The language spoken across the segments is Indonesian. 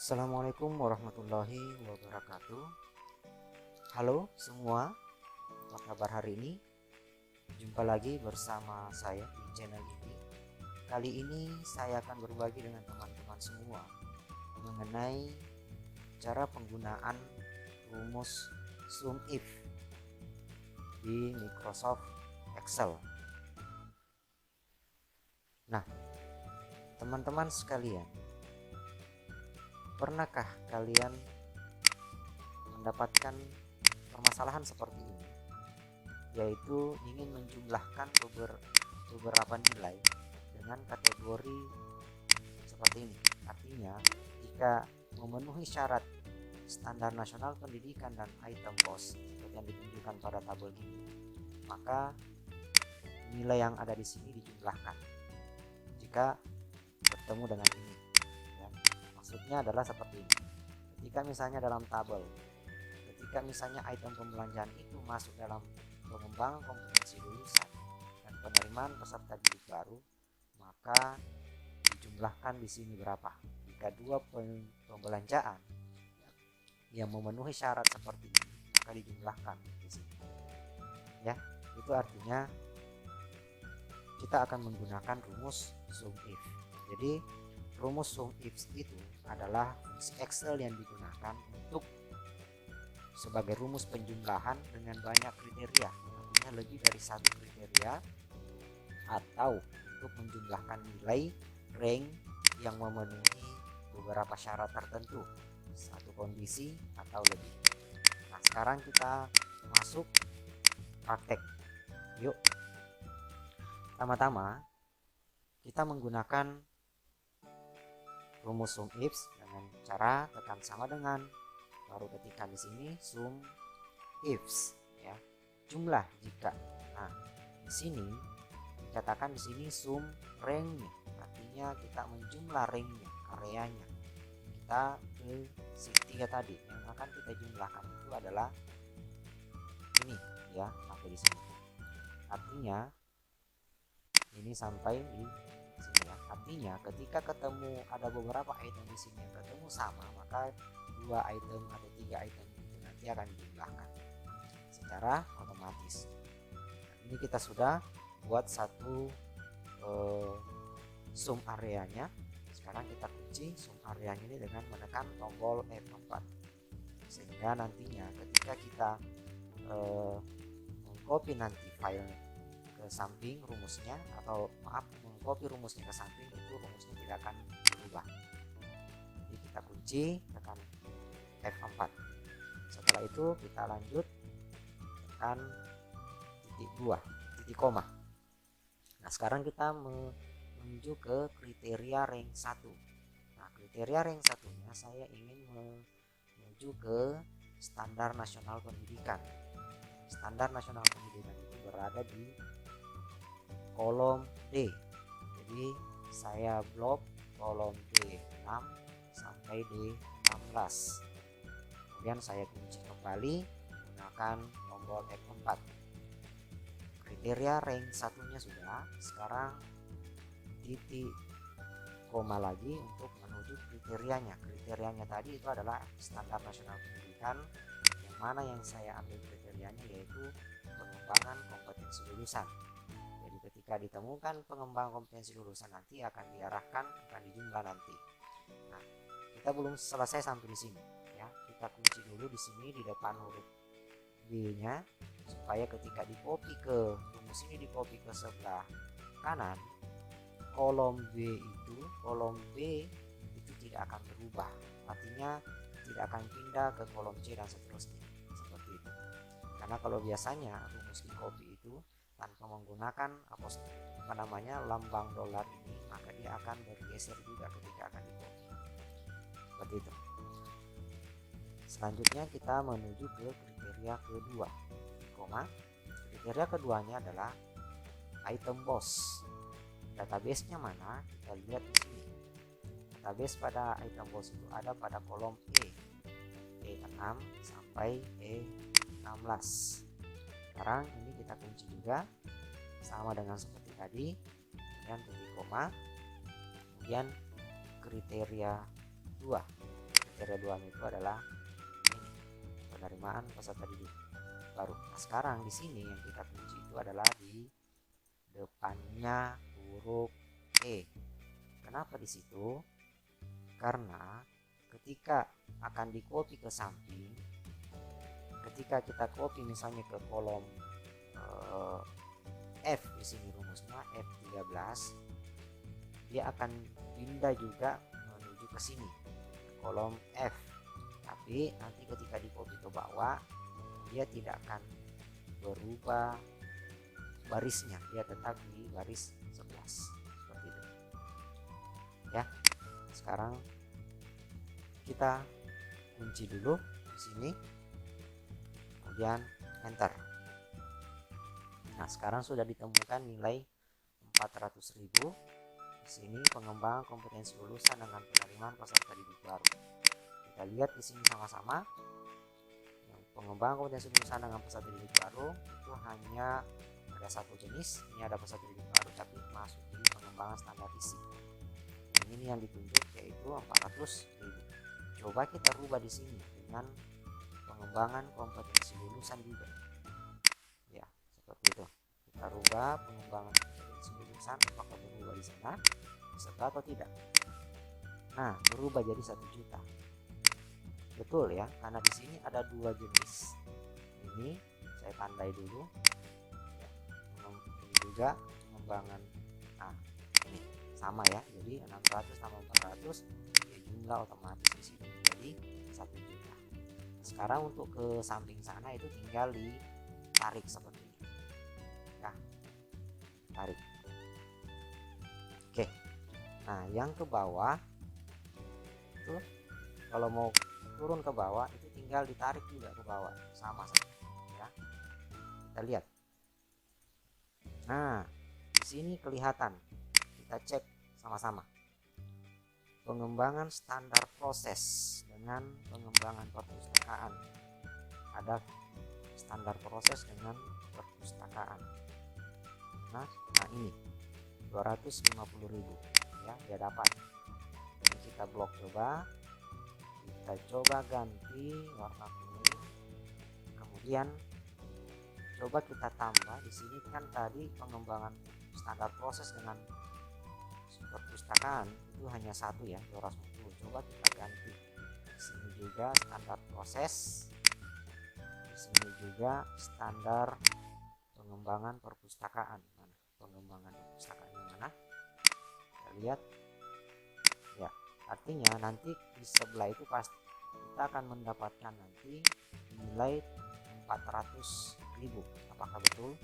Assalamualaikum warahmatullahi wabarakatuh. Halo semua, apa kabar hari ini? Jumpa lagi bersama saya di channel ini. Kali ini saya akan berbagi dengan teman-teman semua mengenai cara penggunaan rumus sum if di Microsoft Excel. Nah, teman-teman sekalian, pernahkah kalian mendapatkan permasalahan seperti ini, yaitu ingin menjumlahkan beberapa nilai dengan kategori seperti ini? Artinya, jika memenuhi syarat standar nasional pendidikan dan item cost seperti yang ditunjukkan pada tabel ini, maka nilai yang ada di sini dijumlahkan jika bertemu dengan ini. Maksudnya adalah seperti ini. Ketika misalnya dalam tabel, ketika misalnya item pembelanjaan itu masuk dalam pengembangan kompetensi lulusan dan penerimaan peserta didik baru, maka dijumlahkan di sini berapa? Jika dua pembelanjaan yang memenuhi syarat seperti ini, maka dijumlahkan di sini. Ya, itu artinya kita akan menggunakan rumus sum if. Jadi rumus sum if itu adalah fungsi Excel yang digunakan untuk sebagai rumus penjumlahan dengan banyak kriteria, artinya lebih dari satu kriteria, atau untuk menjumlahkan nilai rank yang memenuhi beberapa syarat tertentu, satu kondisi atau lebih. Nah, sekarang kita masuk praktek. Yuk, pertama-tama kita menggunakan rumus sum if dengan cara tekan sama dengan, baru ketikkan di sini sum ifs, ya, jumlah jika. Nah, di sini dikatakan di sini sum rank-nya, artinya kita menjumlah rank-nya, areanya. Kita ke tiga tadi yang akan kita jumlahkan itu adalah ini, ya, sampai di sini. Artinya ini sampai di sini, ya. Artinya ketika ketemu ada beberapa item di sini yang ketemu sama, maka dua item atau tiga item itu nanti akan dijumlahkan secara otomatis. Ini kita sudah buat satu sum areanya. Sekarang kita kunci sum areanya ini dengan menekan tombol F4, sehingga nantinya ketika kita mengcopy nanti file ke samping rumusnya, atau mengcopy rumusnya ke samping, itu rumusnya tidak akan berubah. Jadi kita kunci, tekan F4. Setelah itu kita lanjut tekan titik 2, titik koma. Nah, sekarang kita menuju ke kriteria rank 1. Nah, kriteria rank 1-nya saya ingin menuju ke standar nasional pendidikan. Standar nasional pendidikan itu berada di kolom D. Jadi saya blok kolom D6 sampai D16. Kemudian saya kunci kembali menggunakan tombol F4. Kriteria rank 1-nya sudah. Sekarang titik koma lagi untuk menuju kriterianya. Kriterianya tadi itu adalah standar nasional pendidikan, yang mana yang saya ambil kriterianya yaitu pengembangan kompetensi lulusan. Jadi ketika ditemukan pengembangan kompetensi lulusan, nanti akan diarahkan, akan dijumlah nanti. Nah, kita belum selesai sampai di sini, ya. Kita kunci dulu di sini di depan huruf B-nya, supaya ketika di-copy ke rumus ini, di-copy ke sebelah kanan, kolom B itu tidak akan berubah, artinya tidak akan pindah ke kolom C dan seterusnya, seperti itu. Karena kalau biasanya rumus di copy itu tanpa menggunakan lambang dolar ini, maka dia akan bergeser juga ketika akan di copy, seperti itu. Selanjutnya kita menuju ke kriteria kedua, kriteria keduanya adalah item boss. Database-nya mana? Kita lihat di sini. Database pada item boss itu ada pada kolom E6 sampai E16. Sekarang ini kita kunci juga sama dengan seperti tadi, kemudian titik koma, kemudian kriteria 2. kriteria 2 itu adalah ini, penerimaan peserta didik baru. Nah, sekarang di sini yang kita kunci itu adalah di depannya huruf E. Kenapa di situ? Karena ketika akan di copy ke samping, ketika kita copy misalnya ke kolom F, di sini rumusnya F13, dia akan pindah juga menuju ke sini, ke kolom F. Tapi nanti ketika di copy ke bawah, dia tidak akan berubah barisnya, dia tetap di baris 11 seperti itu ya. Sekarang kita kunci dulu di sini, kemudian enter. Nah, sekarang sudah ditemukan nilai 400.000. Di sini pengembangan kompetensi lulusan dengan penerimaan peserta didik baru. Kita lihat di sini sama-sama. Yang pengembangan kompetensi lulusan dengan peserta didik baru itu hanya ada satu jenis. Ini ada peserta didik baru tapi masuk di pengembangan standar isi. Dan ini yang ditunjuk yaitu 400.000. Coba kita rubah di sini dengan pengembangan kompetensi lulusan juga. Ya, seperti itu. Kita rubah pengembangan kompetensi lulusan, apakah berubah di sana peserta atau tidak. Nah, berubah jadi 1 juta. Betul ya, karena di sini ada 2 jenis. Ini saya tandai dulu. Ya, ini juga pengembangan. Nah, ini sama ya. Jadi 600 tambah 400 ya, jumlah otomatis di sini menjadi 1 juta. Sekarang untuk ke samping sana itu tinggal ditarik seperti ini ya, tarik. Oke, nah yang ke bawah itu kalau mau turun ke bawah itu tinggal ditarik juga ke bawah, sama ya. Kita lihat. Nah, di sini kelihatan, kita cek sama-sama. Pengembangan standar proses dengan pengembangan perpustakaan. Ada standar proses dengan perpustakaan. Nah ini 250.000 ya, dia dapat. Ini kita blok, coba kita coba ganti warna kuning, kemudian coba kita tambah di sini. Kan tadi pengembangan standar proses dengan perpustakaan itu hanya 1 ya, 250. Coba kita ganti di sini juga standar proses, di sini juga standar pengembangan perpustakaan. Mana pengembangan perpustakaan yang mana? Kita lihat ya, artinya nanti di sebelah itu pasti kita akan mendapatkan nanti nilai 400.000. Apakah betul?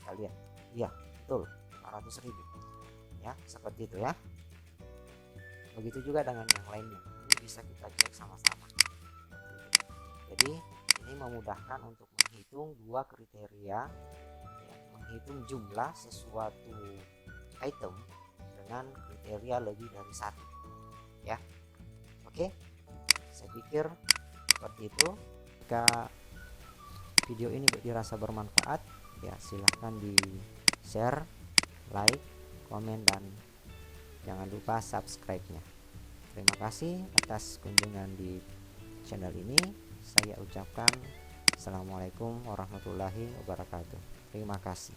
Kita lihat. Iya, betul, 400.000 ya, seperti itu ya. Begitu juga dengan yang lainnya, ini bisa kita cek sama-sama. Jadi ini memudahkan untuk menghitung 2 kriteria ya, menghitung jumlah sesuatu item dengan kriteria lebih dari 1 ya. Oke, saya pikir seperti itu. Jika video ini dirasa bermanfaat ya, silahkan di share, like, komen, dan jangan lupa subscribe-nya. Terima kasih atas kunjungan di channel ini. Saya ucapkan Assalamualaikum warahmatullahi wabarakatuh. Terima kasih.